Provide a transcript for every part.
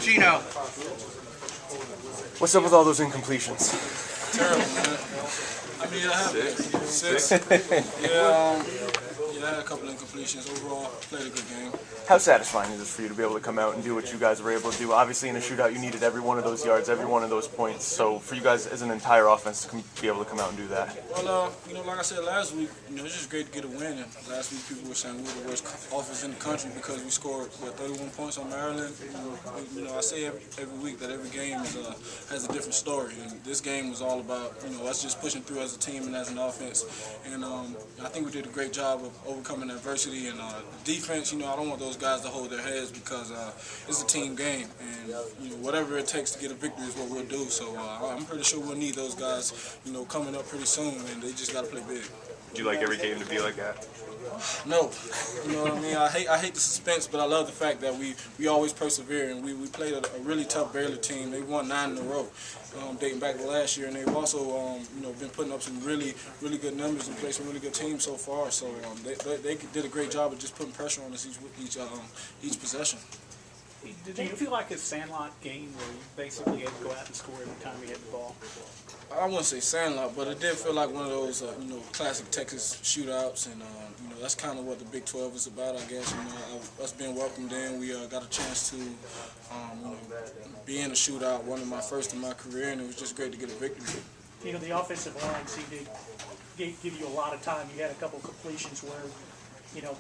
Geno. What's up with all those incompletions? Terrible, man. I mean, I have six. Yeah, I had a couple incompletions. Overall, played a good game. How satisfying is it for you to be able to come out and do what you guys were able to do? Obviously, in a shootout, you needed every one of those yards, every one of those points. So for you guys as an entire offense to be able to come out and do that. Well, like I said last week, it's just great to get a win. And last week, people were saying we were the worst offense in the country because we scored 31 points on Maryland. I say every week that every game has a different story, and this game was all about us just pushing through as a team and as an offense. And I think we did a great job of overcoming adversity. And defense, I don't want those guys to hold their heads because it's a team game, and whatever it takes to get a victory is what we'll do. So I'm pretty sure we'll need those guys, coming up pretty soon, and they just got to play big. Do you like every game to be like that? No, you know what I mean. I hate the suspense, but I love the fact that we always persevere, and we played a really tough Baylor team. They won 9 in a row, dating back to last year, and they've also been putting up some really good numbers and played some really good teams so far. So they did a great job of just putting pressure on us each possession. Did you feel like a sandlot game where you basically had to go out and score every time you hit the ball? I wouldn't say sandlot, but it did feel like one of those, classic Texas shootouts, and that's kind of what the Big 12 is about, I guess. Us being welcomed in, we got a chance to, be in a shootout, one of my first in my career, and it was just great to get a victory. The offensive line seemed to give you a lot of time. You had a couple completions where,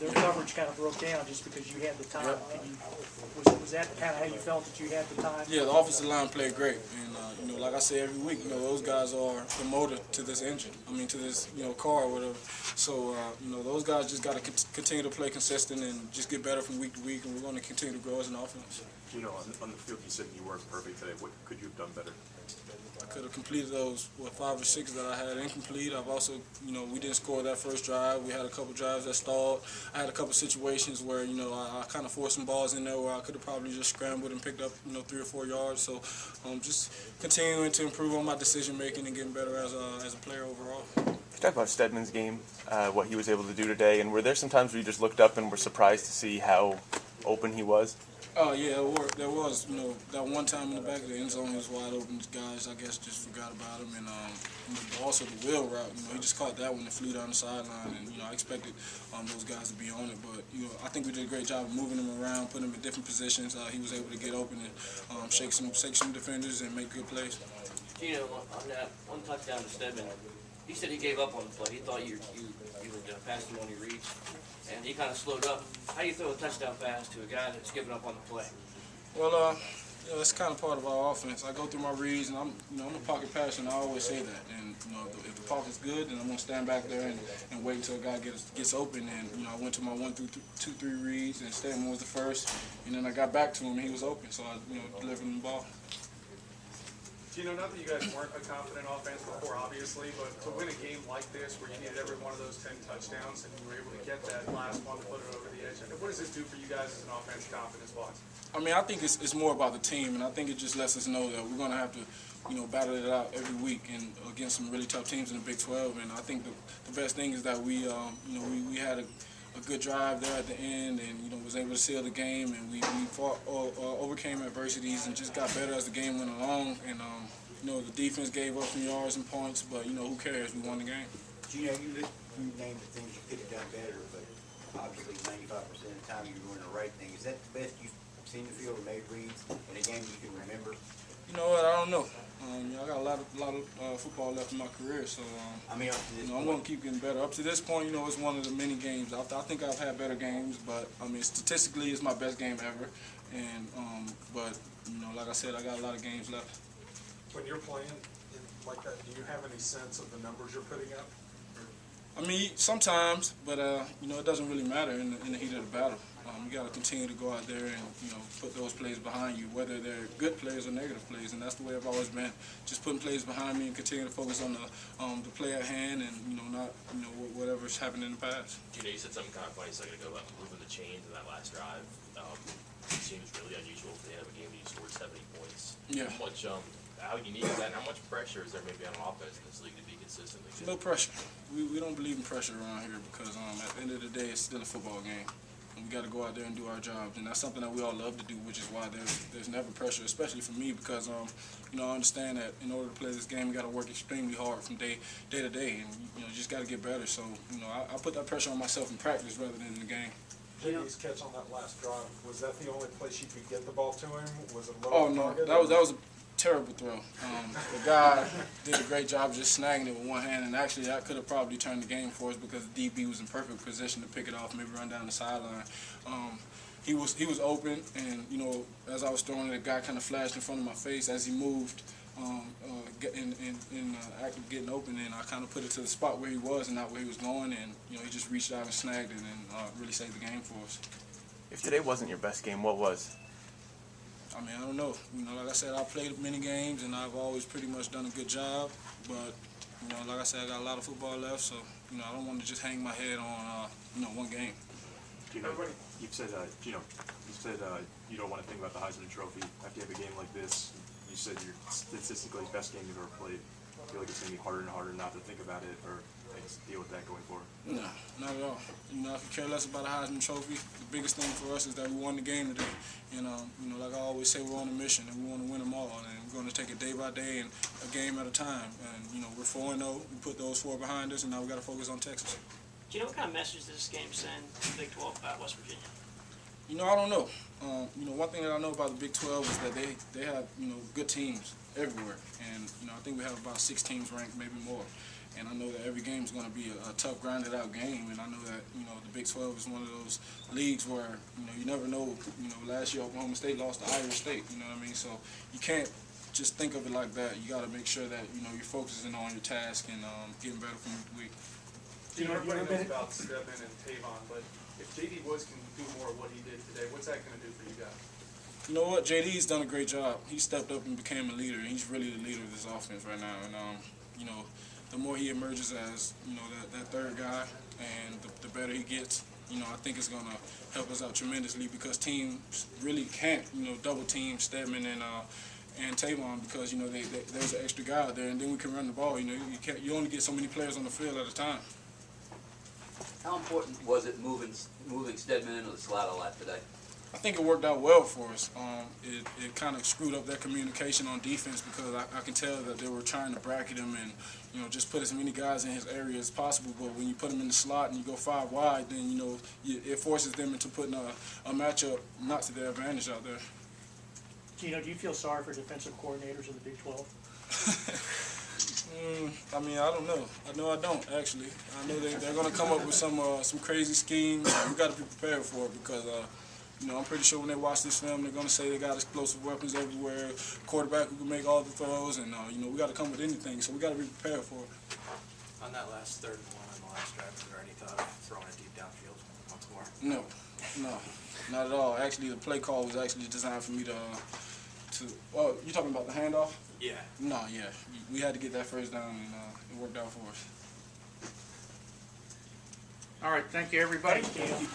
their coverage kind of broke down just because you had the time. Yep. Was that kind of how you felt that you had the time? Yeah, the offensive line played great, and like I say every week, those guys are the motor to this engine. To this car or whatever. So those guys just got to continue to play consistent and just get better from week to week, and we're going to continue to grow as an offense. On the field, you said you weren't perfect today. What could you have done better? I could have completed those 5 or 6 that I had incomplete. I've also, we didn't score that first drive. We had a couple drives that stalled. I had a couple situations where, I kind of forced some balls in there where I could have probably just scrambled and picked up, 3 or 4 yards. So, just continuing to improve on my decision making and getting better as a player overall. You talk about Stedman's game, what he was able to do today, and were there some times where you just looked up and were surprised to see how open he was? Oh, yeah, there was. That one time in the back of the end zone, he was wide open. Guys, I guess, just forgot about him. And also the wheel route, he just caught that one and flew down the sideline. And, I expected those guys to be on it. But, I think we did a great job of moving him around, putting him in different positions. He was able to get open and shake some defenders and make good plays. On that one touchdown to Stedman, he said he gave up on the play. He thought you would pass him on your reach, and he kind of slowed up. How do you throw a touchdown pass to a guy that's giving up on the play? Well, that's kind of part of our offense. I go through my reads, and I'm a pocket passer, and I always say that. And if the pocket's good, then I'm gonna stand back there and wait until a guy gets open. And I went to my 1 through 2, 3 reads, and Stedman was the first. And then I got back to him, and he was open, so I delivered him the ball. Not that you guys weren't a confident offense before, obviously, but to win a game like this where you needed every one of those 10 touchdowns and you were able to get that last one to put it over the edge, what does this do for you guys as an offense confidence-wise? I think it's more about the team, and I think it just lets us know that we're going to have to, battle it out every week and against some really tough teams in the Big 12. And I think the best thing is that we had a good drive there at the end, and was able to seal the game, and we fought, overcame adversities and just got better as the game went along. And the defense gave up some yards and points, but who cares? We won the game. You named the things you could have done better, but obviously 95% of the time you're doing the right thing. Is that the best you've seen the field or made reads in a game you can remember? You know what? I don't know. I got a lot of football left in my career, so up to this I'm going to keep getting better. Up to this point, it's one of the many games. I think I've had better games, but statistically, it's my best game ever. And but like I said, I got a lot of games left. When you're playing like that, do you have any sense of the numbers you're putting up? Sometimes, but it doesn't really matter in the heat of the battle. You got to continue to go out there and put those plays behind you, whether they're good plays or negative plays, and that's the way I've always been. Just putting plays behind me and continue to focus on the play at hand, and not whatever's happened in the past. You said something kind of funny a second ago about moving the chains in that last drive. It seems really unusual for the end of a game that you scored 70 points. Yeah. How unique is that, and how much pressure is there maybe on offense in this league to be consistently good? No pressure. We don't believe in pressure around here because at the end of the day, it's still a football game. and we got to go out there and do our jobs. And that's something that we all love to do, which is why there's never pressure, especially for me, because you know, I understand that in order to play this game, we got to work extremely hard from day to day, and you know, just got to get better. So you know, I put that pressure on myself in practice rather than in the game. JD's catch on that last drive, was that the only place you could get the ball to him? Was it low Oh no, target? that was a terrible throw. The guy did a great job just snagging it with one hand, and actually that could have probably turned the game for us because the DB was in perfect position to pick it off, maybe run down the sideline. He was open, and you know, as I was throwing it, the guy kind of flashed in front of my face as he moved, act of getting open, and I kind of put it to the spot where he was and not where he was going, and you know, he just reached out and snagged it and really saved the game for us. If today wasn't your best game, what was? I mean, I don't know. You know, like I said, I played many games, and I've always pretty much done a good job. But, you know, like I said, I got a lot of football left, so, you know, I don't want to just hang my head on, you know, one game. Geno, you've said, you don't want to think about the Heisman Trophy after you have a game like this. You said your statistically best game you've ever played. I feel like it's going to be harder and harder not to think about it or deal with that going forward. No, not at all. You know, I could care less about a Heisman Trophy. The biggest thing for us is that we won the game today. And, you know, like I always say, we're on a mission, and we want to win them all. And we're going to take it day by day and a game at a time. And, you know, we're 4-0. We put those 4 behind us, and now we got to focus on Texas. Do you know what kind of message does this game send to the Big 12 about West Virginia? You know, I don't know. You know, one thing that I know about the Big 12 is that they have, you know, good teams everywhere. And, you know, I think we have about 6 teams ranked, maybe more. And I know that every game is going to be a tough, grinded-out game. And I know that, you know, the Big 12 is one of those leagues where, you know, you never know. You know, last year Oklahoma State lost to Iowa State, you know what I mean? So you can't just think of it like that. You got to make sure that, you know, you're focusing on your task and getting better from week to week. You know, everybody knows about Stedman and Tavon, but if JD Woods can do more of what he did today, what's that going to do for you guys? You know what? JD's done a great job. He stepped up and became a leader, and he's really the leader of this offense right now. And, you know, the more he emerges as, you know, that third guy and the better he gets, you know, I think it's going to help us out tremendously because teams really can't, you know, double team Stedman and Tavon because, you know, there's an extra guy out there, and then we can run the ball. You know, you only get so many players on the field at a time. How important was it moving Stedman into the slot a lot today? I think it worked out well for us. It kind of screwed up their communication on defense because I can tell that they were trying to bracket him and, you know, just put as many guys in his area as possible. But when you put him in the slot and you go 5 wide, then, you know, it forces them into putting a matchup not to their advantage out there. Geno, do you feel sorry for defensive coordinators in the Big 12? I mean, I don't know. I don't, actually. I know they're going to come up with some crazy schemes. We got to be prepared for it because, you know, I'm pretty sure when they watch this film, they're going to say they got explosive weapons everywhere, quarterback who can make all the throws, and, you know, we got to come with anything, so we got to be prepared for it. On that last 3rd and 1 on the last drive, was there any thought of throwing it deep downfield once more? No, not at all. Actually, the play call was actually designed for me to oh, you talking about the handoff? Yeah. No, yeah. We had to get that first down, and it worked out for us. All right, thank you, everybody. Thank you.